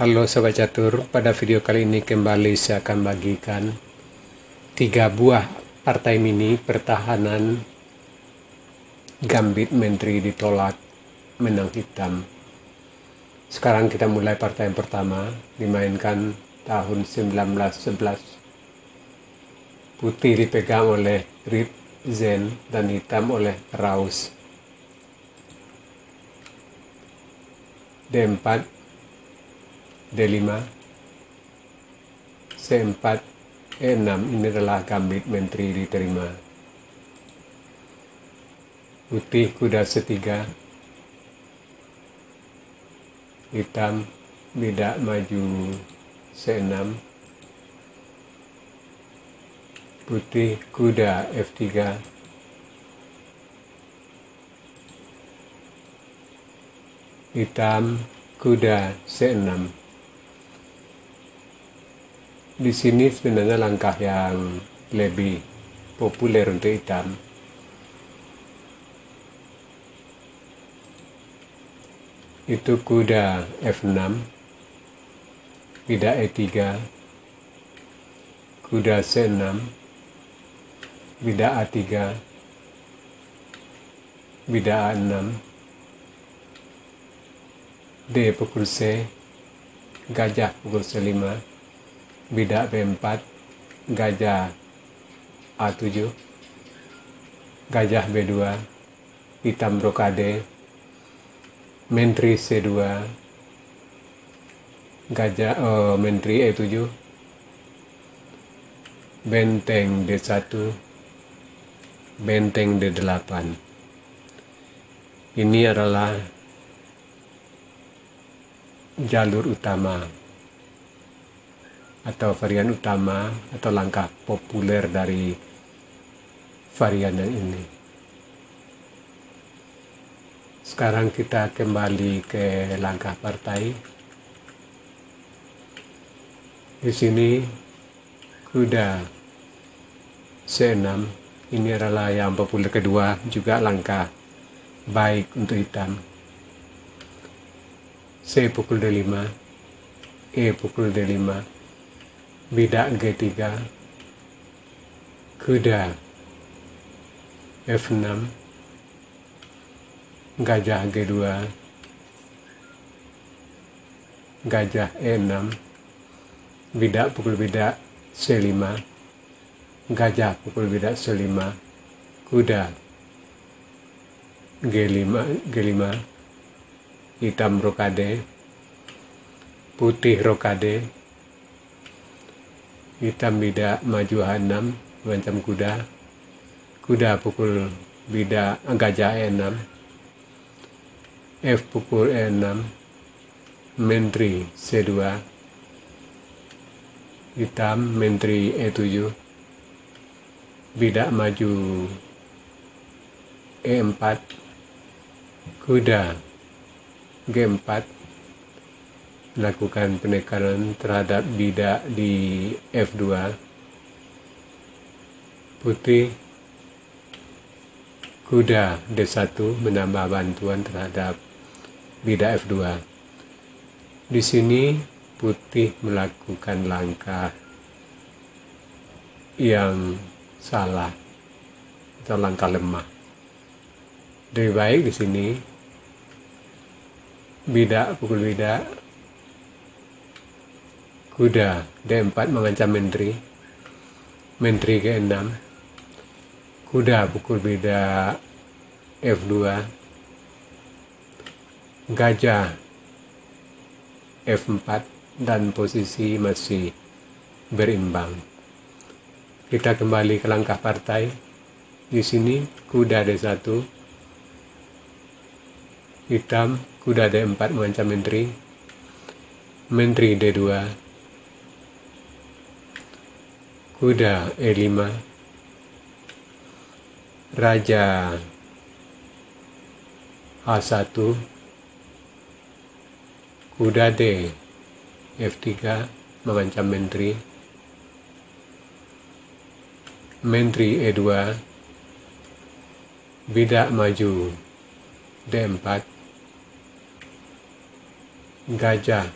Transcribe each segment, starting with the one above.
Halo Sobat Catur, pada video kali ini kembali saya akan bagikan 3 buah partai mini pertahanan Gambit Menteri ditolak menang hitam. Sekarang kita mulai partai yang pertama, dimainkan tahun 1911. Putih dipegang oleh Rip Zen dan hitam oleh Raus. D4 D5 C4 E6, ini adalah Gambit Menteri diterima. Putih kuda C3, hitam bidak maju C6, putih kuda F3, hitam kuda C6. Di sini sebenarnya langkah yang lebih populer untuk hitam. Itu kuda F6, bidak E3, kuda C6, bidak A3, bidak A6, D pukul C, gajah pukul C5, bidak B4, gajah A7, gajah B2, hitam rokade, menteri C2, gajah menteri E7, benteng D1, benteng D8. Ini adalah jalur utama atau varian utama atau langkah populer dari varian yang ini. Sekarang kita kembali ke langkah partai. Di sini kuda C6, ini adalah yang populer kedua, juga langkah baik untuk hitam. C pukul D5, E pukul D5, bidak G3, kuda F6, gajah G2, gajah E6, bidak pukul bidak C5, gajah pukul bidak C5, kuda G5, hitam rokade, putih rokade, hitam bidak maju H6, mengancam kuda, kuda pukul bidak gajah E6, F pukul E6, menteri C2, hitam menteri E7, bidak maju E4, kuda G4, lakukan penekanan terhadap bidak di F2, putih kuda D1 menambah bantuan terhadap bidak F2. Di sini putih melakukan langkah yang salah atau langkah lemah. Lebih baik di sini bidak pukul bidak, kuda D4 mengancam menteri, menteri G6, kuda pukul bidak F2, gajah F4, dan posisi masih berimbang. Kita kembali ke langkah partai. Di sini kuda D1, hitam kuda D4 mengancam menteri, menteri D2, kuda E5, raja H1, kuda D F3 mengancam menteri, menteri E2, bidak maju D4, gajah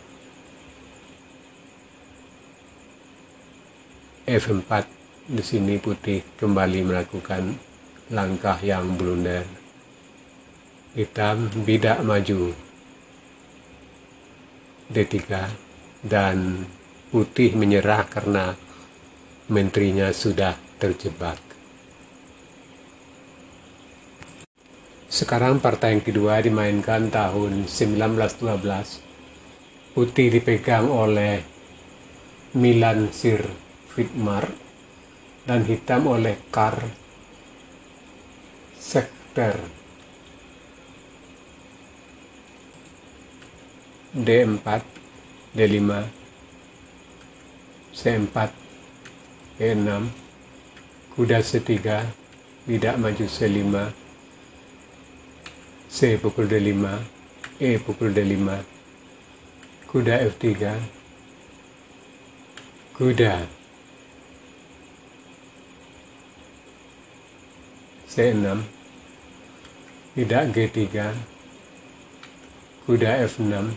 F4. Di sini putih kembali melakukan langkah yang blunder. Hitam bidak maju D3 dan putih menyerah karena menterinya sudah terjebak. Sekarang partai yang kedua dimainkan tahun 1912. Putih dipegang oleh Milan Sir Vidmar dan hitam oleh Karl Sechter. D4, D5, C4, E6, kuda C3, bidak maju C5, C pukul D5, E pukul D5, kuda F3, kuda C6, bidak G3, kuda F6,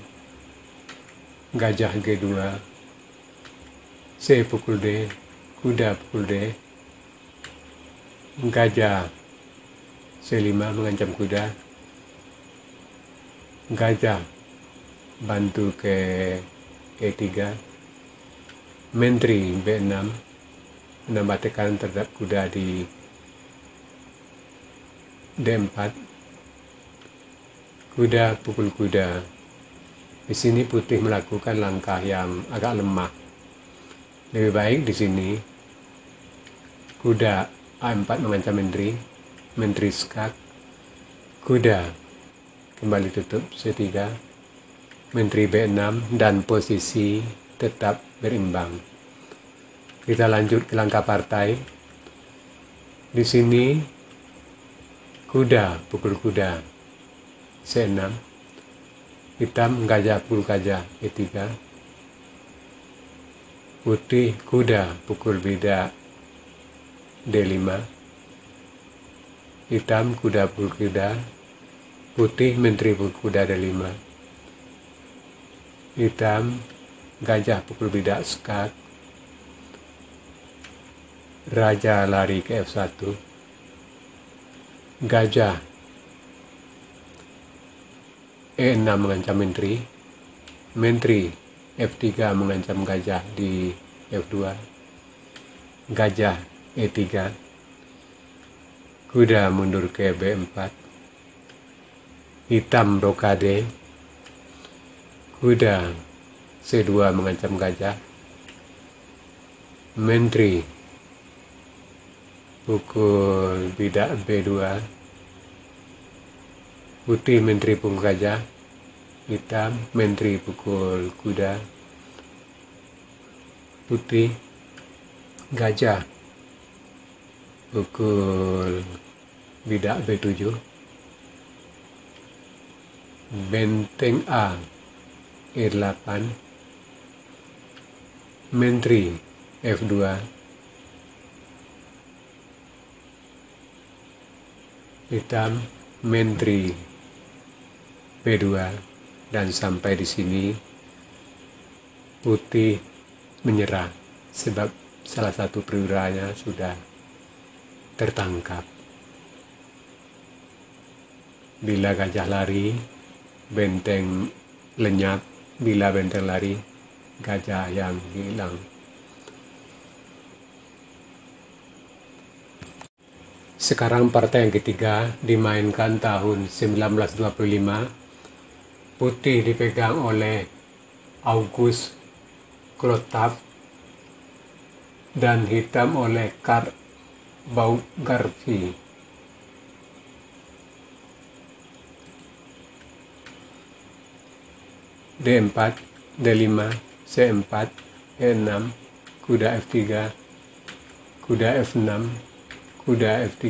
gajah G2, C pukul D, kuda pukul D, gajah C5 mengancam kuda, gajah bantu ke E3, menteri B6 menambah tekanan terhadap kuda di D4, kuda pukul kuda. Di sini putih melakukan langkah yang agak lemah. Lebih baik di sini kuda A4 mengancam menteri, menteri skak, kuda kembali tutup C3, menteri B6 dan posisi tetap berimbang. Kita lanjut ke langkah partai. Di sini kuda pukul kuda C6, hitam gajah pukul gajah E3, putih kuda pukul bidak D5, hitam kuda pukul kuda, putih menteri pukul kuda D5, hitam gajah pukul bidak skak, raja lari ke F1, gajah E6 mengancam menteri, menteri F3 mengancam gajah di F2, gajah E3, kuda mundur ke B4, hitam blokade, kuda C2 mengancam gajah, menteri pukul bidak B2, putih menteri pukul gajah, hitam menteri pukul kuda, putih gajah pukul bidak B7, benteng A E8, menteri F2, hitam menteri B2, dan sampai di sini putih menyerah sebab salah satu perwiranya sudah tertangkap. Bila gajah lari, benteng lenyap. Bila benteng lari, gajah yang hilang. Sekarang partai yang ketiga dimainkan tahun 1925. Putih dipegang oleh August Clotav dan hitam oleh Karl Baugarthy. D4, D5, C4, E6, kuda F3, kuda F6, kuda F3,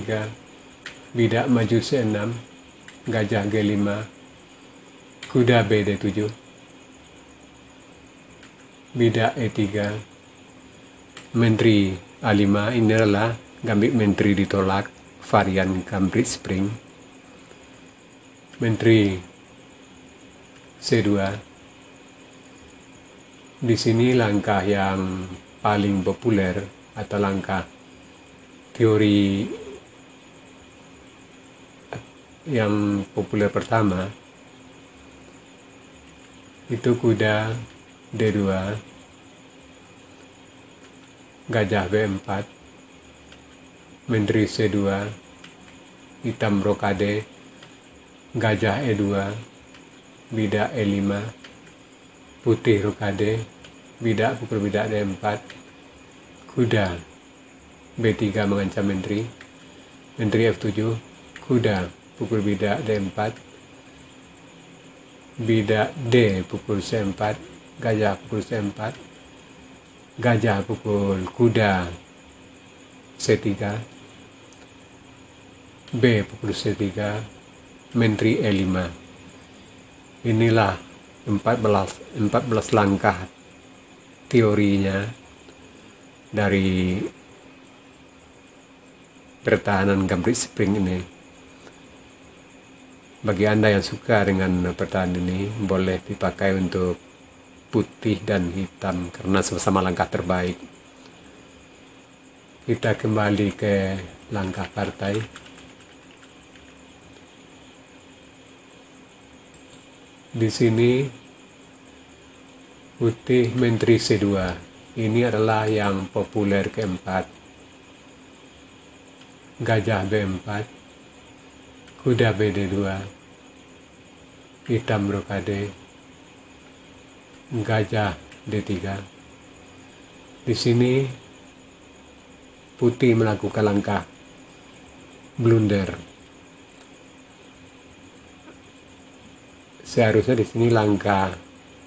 bidak maju C6, gajah G5, kuda BD7, bidak E3, menteri A5. Ini adalah gambit menteri ditolak, varian Cambridge Spring. Menteri C2. Di sini langkah yang paling populer atau langkah teori yang populer pertama itu kuda D2, gajah B4, menteri C2, hitam rokade, gajah E2, bidak E5, putih rokade, bidak pukul bidak D4, kuda B3 mengancam menteri, menteri F7, kuda pukul bidak D4, bidak D pukul C4, gajah pukul C4, gajah pukul kuda C3, B pukul C3, menteri E5. Inilah 14 langkah teorinya dari pertahanan Gambit Spring ini. Bagi Anda yang suka dengan pertahanan ini, boleh dipakai untuk putih dan hitam karena sama-sama langkah terbaik. Kita kembali ke langkah partai. Di sini putih menteri C2. Ini adalah yang populer keempat. Gajah B4, kuda BD2, hitam rokade, gajah D3. Di sini putih melakukan langkah blunder. Seharusnya di sini langkah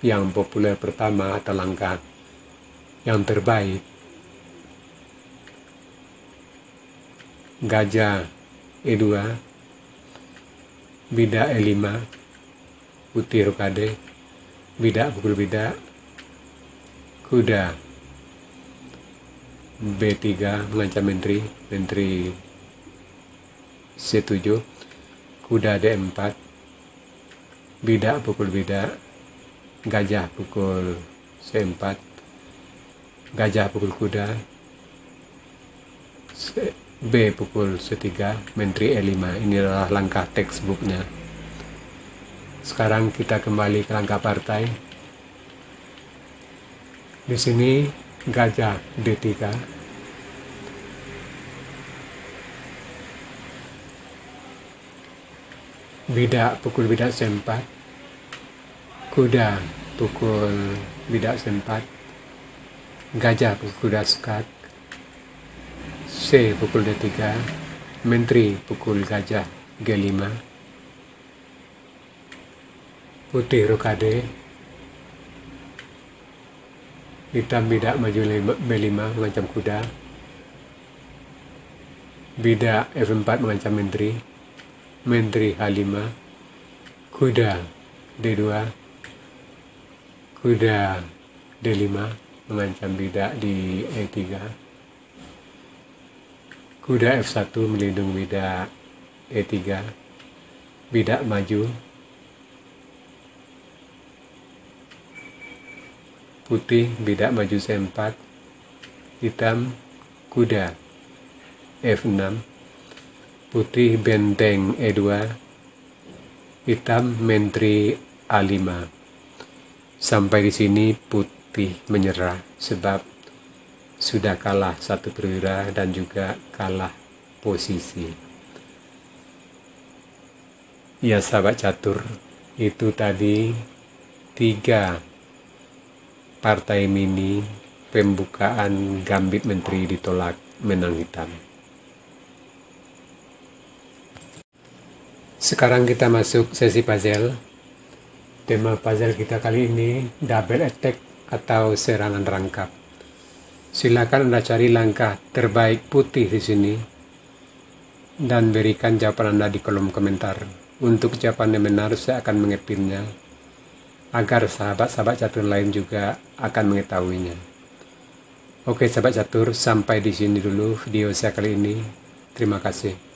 yang populer pertama atau langkah yang terbaik, gajah E2, bidak E5, putih rokade, bidak pukul bidak, kuda B3 mengancam menteri, menteri C7, kuda D4, bidak pukul bidak, gajah pukul C4, gajah pukul kuda, B pukul C3, menteri E5. Ini adalah langkah textbooknya. Sekarang kita kembali ke langkah partai. Di sini gajah D3, bidak pukul bidak C4, kuda pukul bidak C4, gajah pukul kuda sekat, C pukul D3, menteri pukul gajah G5, putih rokade, hitam bidak maju B5 mengancam kuda, bidak F4 mengancam menteri, menteri H5, kuda D2, kuda D5 mengancam bidak di E3, kuda F1 melindungi bidak E3, bidak maju, putih bidak maju C4, hitam kuda F6, putih benteng E2, hitam menteri A5. Sampai di sini putih menyerah sebab sudah kalah satu perwira dan juga kalah posisi. Ya sahabat catur, itu tadi 3 partai mini pembukaan Gambit Menteri ditolak menang hitam. Sekarang kita masuk sesi puzzle. Tema puzzle kita kali ini double attack atau serangan rangkap. Silakan Anda cari langkah terbaik putih di sini dan berikan jawaban Anda di kolom komentar. Untuk jawaban yang benar saya akan mengepinnya agar sahabat-sahabat catur lain juga akan mengetahuinya. Oke sahabat catur, sampai di sini dulu video saya kali ini. Terima kasih.